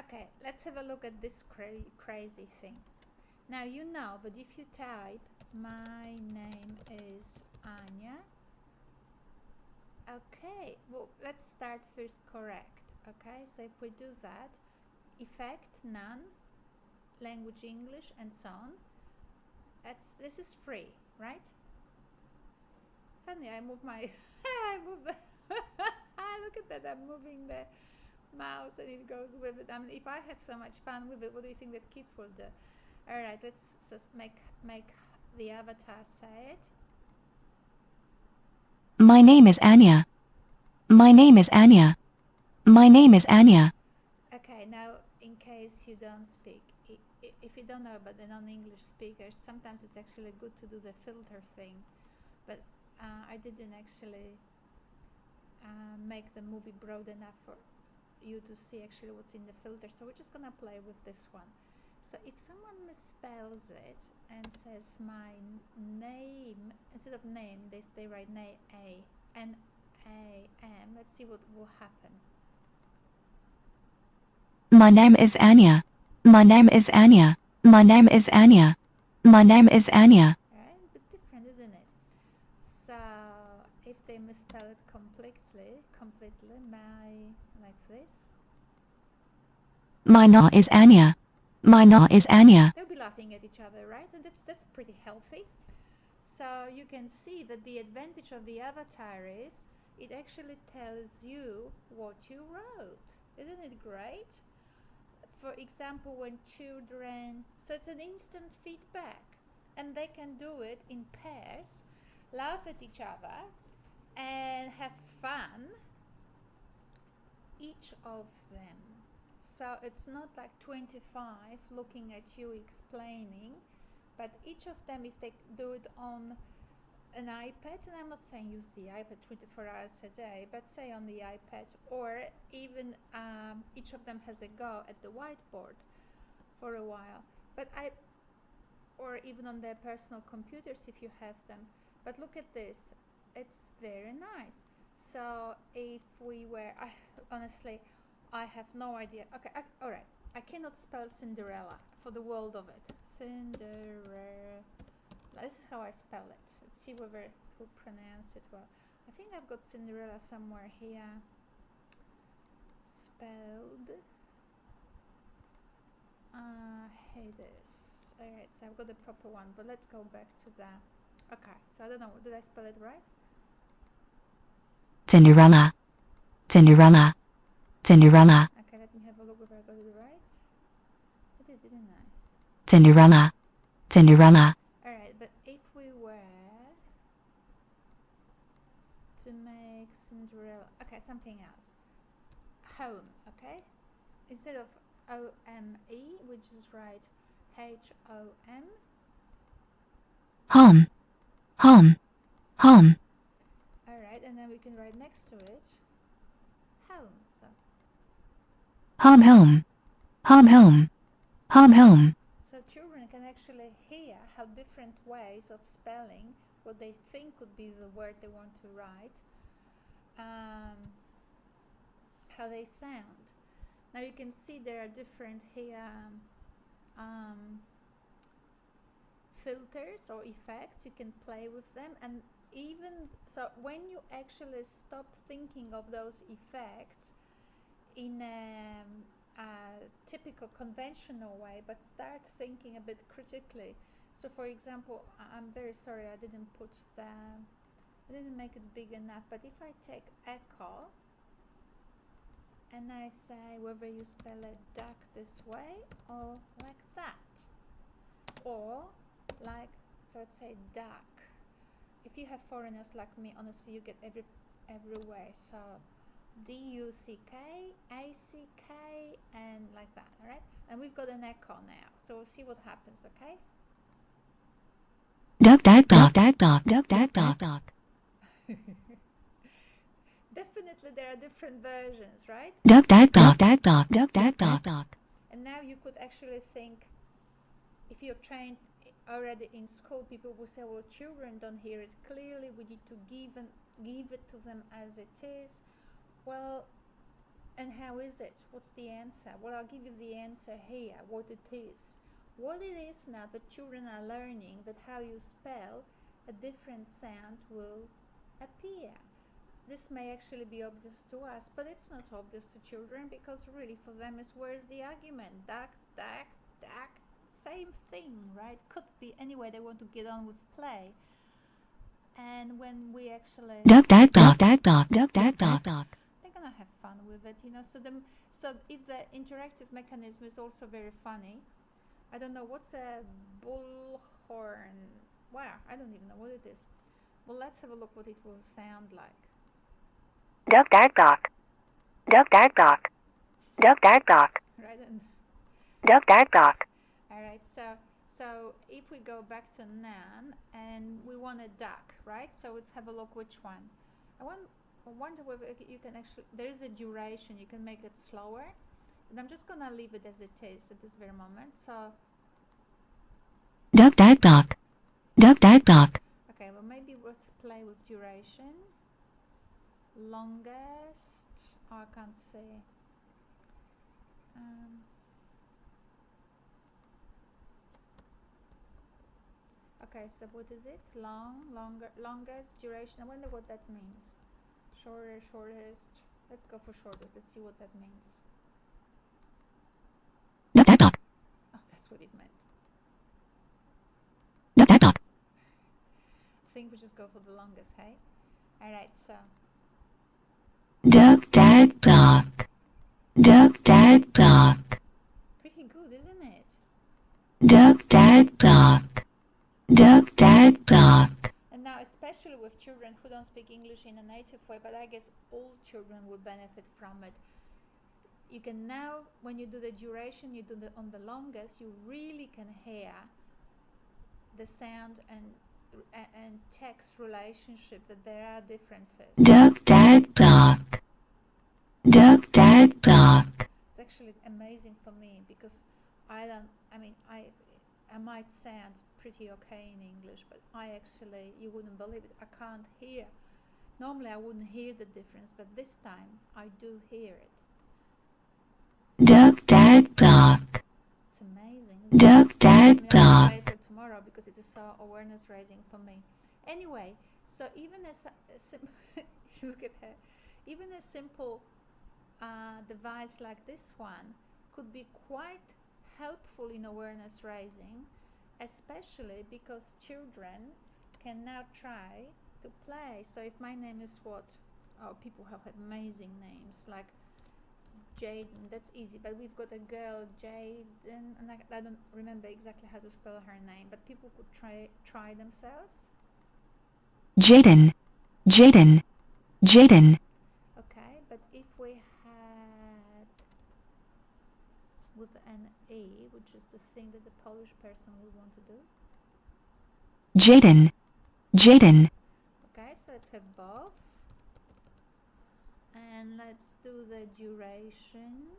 Okay, let's have a look at this crazy thing. Now you know that if you type my name is Anya, okay, well let's start first correct. Okay, so if we do that, effect none, language English and so on, this is free, right? Funny, I move my I move the look at that, I'm moving the mouse and it goes with it. I mean, if I have so much fun with it, what do you think that kids will do? All right, let's just make the avatar say it. My name is Ania. My name is Ania. My name is Ania. Okay, now in case you don't speak, if you don't know about the non-English speakers, sometimes it's actually good to do the filter thing, but I didn't actually make the movie broad enough for you to see actually what's in the filter, so we're just gonna play with this one. So if someone misspells it and says my name, instead of name they write N-A-M, let's see what will happen. My name is Ania. My name is Ania. My name is Ania. My name is Ania. Right, a bit different, isn't it? So if they misspell it completely, like this, My name is Ania. My name is Ania. they'll be laughing at each other, right? And that's pretty healthy. So you can see that the advantage of the avatar is it actually tells you what you wrote. Isn't it great? For example, when children, so it's an instant feedback, and they can do it in pairs, laugh at each other and have fun, each of them. So it's not like 25 looking at you explaining, but each of them, if they do it on an iPad, and I'm not saying use the iPad 24 hours a day, but say on the iPad, or even each of them has a go at the whiteboard for a while, or even on their personal computers if you have them. But look at this, it's very nice. So if we were, honestly, I have no idea. Okay, all right, I cannot spell Cinderella for the world of it. Cinderella. This is how I spell it. Let's see whether I could pronounce it well. I think I've got Cinderella somewhere here. Spelled. Hey this. Alright, so I've got the proper one, but let's go back to that. Okay, so I don't know, did I spell it right? Cinderella. Cinderella. Cinderella. Okay, let me have a look if I got it right. I did, didn't I? Cinderella. Cinderella. Alright, but if we were to make Cinderella, okay, something else. Home, okay? Instead of O-M-E, which is right, H-O-M. Home. Home. Home. Alright, and then we can write next to it home. So Home home. Home home. Home home. so children can actually hear how different ways of spelling what they think could be the word they want to write, how they sound. Now you can see there are different here filters or effects. You can play with them, and even so when you actually stop thinking of those effects in a typical conventional way, but start thinking a bit critically. So for example, I'm very sorry I didn't make it big enough, but if I take echo and I say whether you spell it duck this way or like that, or like, so let's say duck. If you have foreigners like me, honestly, you get everywhere. So D-U-C-K, A-C-K, and like that, all right? And we've got an echo now, so we'll see what happens, okay? Duck duck duck duck duck duck duck duck duck. Definitely there are different versions, right? Duck duck duck duck duck duck duck duck duck. And now you could actually think, if you're trained already in school, people will say, well, children don't hear it clearly, we need to give it to them as it is. Well, And how is it? What's the answer? Well, I'll give you the answer here, what it is. What it is now that children are learning that how you spell a different sound will appear. This may actually be obvious to us, but it's not obvious to children, because really for them is, where's the argument? Duck, duck, duck, same thing, right? Could be anyway, they want to get on with play. And when we actually Duck, duck, duck, duck, duck, duck, duck, duck, duck. they're gonna have fun with it, you know. So if the interactive mechanism is also very funny. I don't know what's a bullhorn. Wow, I don't even know what it is. Well, let's have a look what it will sound like. Duck, duck, duck. Duck, duck, duck. Duck, duck, duck. Right, and Duck, duck, duck. all right. So if we go back to Nan and we want a duck, right? So let's have a look which one. I wonder whether you can actually. There is a duration. You can make it slower. And I'm just gonna leave it as it is at this very moment. So Duck, duck, duck. Duck, duck, duck. okay, well maybe let's play with duration. Longest. Oh, I can't see. Okay, so what is it? Long, longer, longest, duration. I wonder what that means. Shorter, shortest. Let's go for shortest. Let's see what that means. Duck, duck, duck. Oh, that's what it meant. Duck, duck, duck. I think we just go for the longest, hey? Alright, so. Duck, duck, duck. Duck, duck, duck. Pretty good, isn't it? Duck, duck, duck. Duck, duck, duck. And now, especially with children who don't speak English in a native way, but I guess all children will benefit from it. You can now, when you do the duration, you do it on the longest, you really can hear the sound and text relationship, that there are differences. Duck, duck, duck. Duck, duck, duck. It's actually amazing for me, because I might sound pretty okay in English, but I actually, you wouldn't believe it, I can't hear. Normally I wouldn't hear the difference, but this time I do hear it. Duck, duck, duck. It's amazing, isn't Duck, it? duck, I'll duck. play it tomorrow because it is so awareness raising for me. Anyway, so even look at her, even a simple device like this one could be quite helpful in awareness raising, especially because children can now try to play. So if my name is what? Oh, people have amazing names like Jaden, that's easy, but we've got a girl, Jaden, and I don't remember exactly how to spell her name, but people could try themselves. Jaden. Jaden. Jaden. Okay, but if we had with an E, which is the thing that the Polish person would want to do. Jaden. Jaden. Okay, so let's have both. And let's do the duration.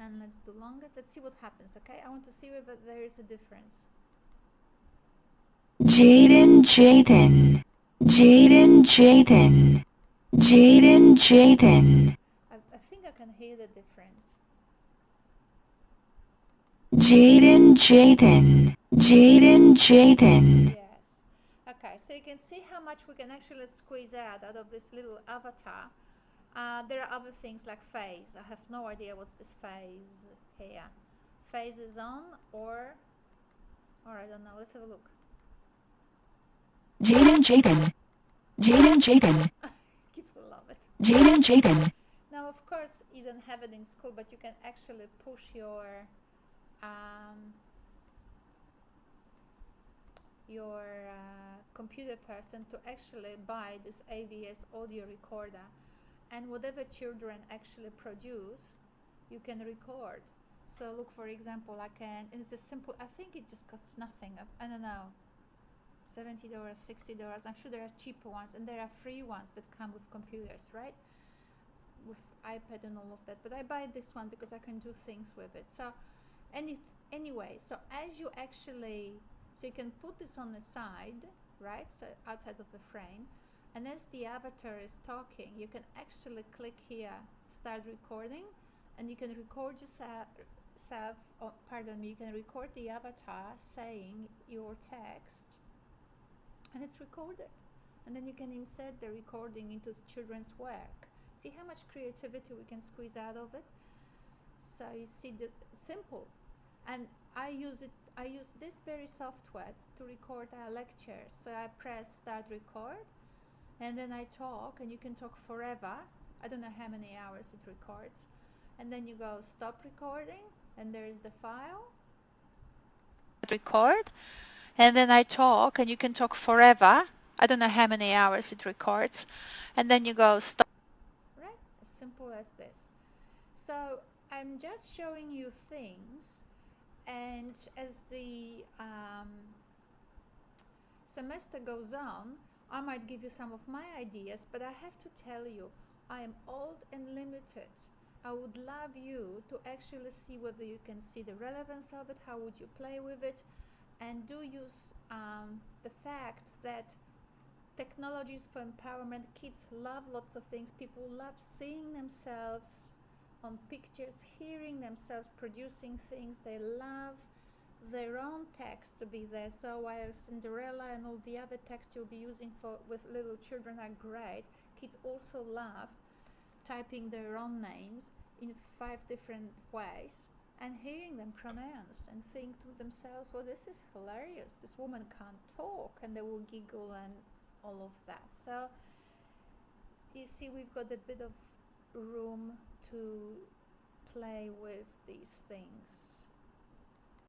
And let's do longest. Let's see what happens, okay? I want to see whether there is a difference. Jaden, Jaden. Jaden, Jaden. Jaden, Jaden. I think I can hear the difference. Jaden, Jaden. Jaden, Jaden. Yes. Okay, so you can see how much we can actually squeeze out of this little avatar. There are other things like phase. I have no idea what's this phase here. Phase is on or I don't know. Let's have a look. Jaden, Jaden. Jaden, Jaden. Kids will love it. Jaden, Jaden. Now, of course, you don't have it in school, but you can actually push your computer person to actually buy this AVS audio recorder, and whatever children actually produce, you can record. So look, for example, and it's a simple, I think it just costs nothing. I don't know, $70, $60. I'm sure there are cheaper ones, and there are free ones that come with computers, right? With iPad and all of that. But I buy this one because I can do things with it. So anyway, so as you actually, so you can put this on the side, right? So outside of the frame, And as the avatar is talking, you can actually click here, start recording, and you can record yourself, oh, pardon me, you can record the avatar saying your text, and it's recorded. And then you can insert the recording into children's work. See how much creativity we can squeeze out of it? So you see, the simple. And I use this very software to record our lectures. So I press start record, and then I talk, and you can talk forever. I don't know how many hours it records. And then you go stop recording, and there is the file. Record, and then I talk, and you can talk forever. I don't know how many hours it records. And then you go stop. Right? As simple as this. So I'm just showing you things, and as the semester goes on, I might give you some of my ideas, but I have to tell you, I am old and limited. I would love you to actually see whether you can see the relevance of it, how would you play with it, and do use the fact that technologies for empowerment. Kids love lots of things. People love seeing themselves on pictures, hearing themselves producing things. They love their own text to be there. So while Cinderella and all the other text you'll be using with little children are great, kids also love typing their own names in 5 different ways and hearing them pronounced and think to themselves, well, this is hilarious, this woman can't talk, and they will giggle and all of that. So you see, we've got a bit of room to play with these things.